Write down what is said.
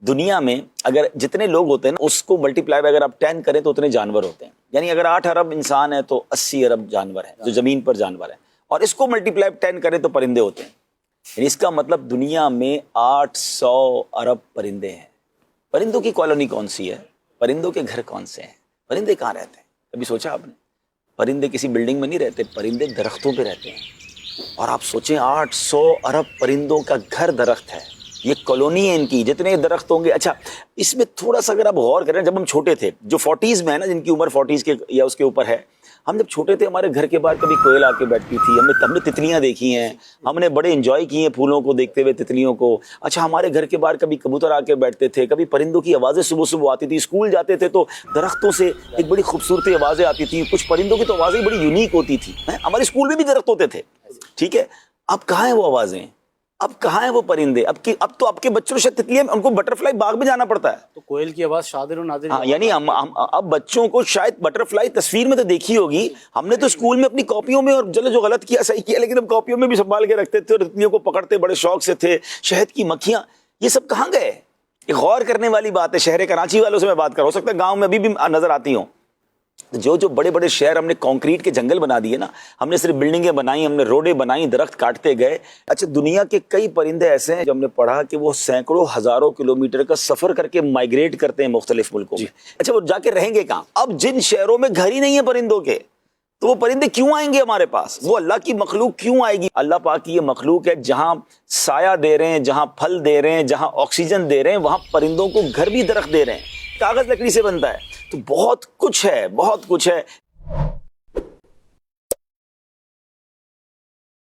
دنیا میں اگر جتنے لوگ ہوتے ہیں نا اس کو ملٹی پلائی اگر آپ 10 کریں تو اتنے جانور ہوتے ہیں. یعنی اگر 8 ارب انسان ہے تو 80 ارب جانور ہیں جو زمین پر جانور ہیں, اور اس کو ملٹی پلائی 10 کریں تو پرندے ہوتے ہیں. یعنی اس کا مطلب دنیا میں 800 ارب پرندے ہیں. پرندوں کی کالونی کون سی ہے؟ پرندوں کے گھر کون سے ہیں؟ پرندے کہاں رہتے ہیں؟ کبھی سوچا آپ نے؟ پرندے کسی بلڈنگ میں نہیں رہتے, پرندے درختوں پہ رہتے ہیں. اور آپ سوچیں 800 ارب پرندوں کا گھر درخت ہے, یہ کالونی ہے ان کی, جتنے درخت ہوں گے. اچھا اس میں تھوڑا سا اگر آپ غور کریں, جب ہم چھوٹے تھے, جو 40s میں ہے نا, جن کی عمر 40s کے یا اس کے اوپر ہے, ہم جب چھوٹے تھے ہمارے گھر کے باہر کبھی کوئل آ کے بیٹھتی تھی, ہم نے تتلیاں دیکھی ہیں, ہم نے بڑے انجوائے کی ہیں پھولوں کو دیکھتے ہوئے, تتلیوں کو. اچھا ہمارے گھر کے باہر کبھی کبوتر آ کے بیٹھتے تھے, کبھی پرندوں کی آوازیں صبح صبح آتی تھی, اسکول جاتے تھے تو درختوں سے ایک بڑی خوبصورتی آوازیں آتی تھیں. کچھ پرندوں کی تو آوازیں بڑی یونیک ہوتی تھی. ہمارے اسکول میں بھی درخت ہوتے تھے, ٹھیک ہے. اب کہاں ہیں وہ آوازیں؟ اب کہاں ہیں وہ پرندے؟ اب تو آپ کے بچوں شاید تتلیاں, ان کو بٹر فلائی باغ میں جانا پڑتا ہے. تو کوئل کی آواز شادر و نادر. ہاں یعنی اب بچوں کو شاید بٹر فلائی تصویر میں تو دیکھی ہوگی, ہم نے تو اسکول میں اپنی کاپیوں میں, اور چلو جو غلط کیا صحیح کیا, لیکن اب کاپیوں میں بھی سنبھال کے رکھتے تھے اور تتلیوں کو پکڑتے بڑے شوق سے تھے. شہد کی مکھیاں, یہ سب کہاں گئے؟ ایک غور کرنے والی بات ہے. شہر کراچی والوں سے میں بات کر رہا ہوں, ہو سکتا ہے گاؤں میں ابھی بھی نظر آتی ہوں. جو بڑے بڑے شہر ہم نے کانکریٹ کے جنگل بنا دیے نا, ہم نے صرف بلڈنگیں بنائی, ہم نے روڈیں بنائی, درخت کاٹتے گئے. اچھا دنیا کے کئی پرندے ایسے ہیں جو ہم نے پڑھا کہ وہ سینکڑوں ہزاروں کلومیٹر کا سفر کر کے مائگریٹ کرتے ہیں مختلف ملکوں میں. اچھا وہ جا کے رہیں گے کہاں؟ اب جن شہروں میں گھر ہی نہیں ہے پرندوں کے, تو وہ پرندے کیوں آئیں گے ہمارے پاس؟ وہ اللہ کی مخلوق کیوں آئے گی؟ اللہ پاک کی یہ مخلوق ہے, جہاں سایہ دے رہے ہیں, جہاں پھل دے رہے ہیں, جہاں آکسیجن دے رہے ہیں, وہاں پرندوں کو گھر بھی درخت دے رہے ہیں. کاغذ لکڑی سے بنتا ہے. تو بہت کچھ ہے, بہت کچھ ہے.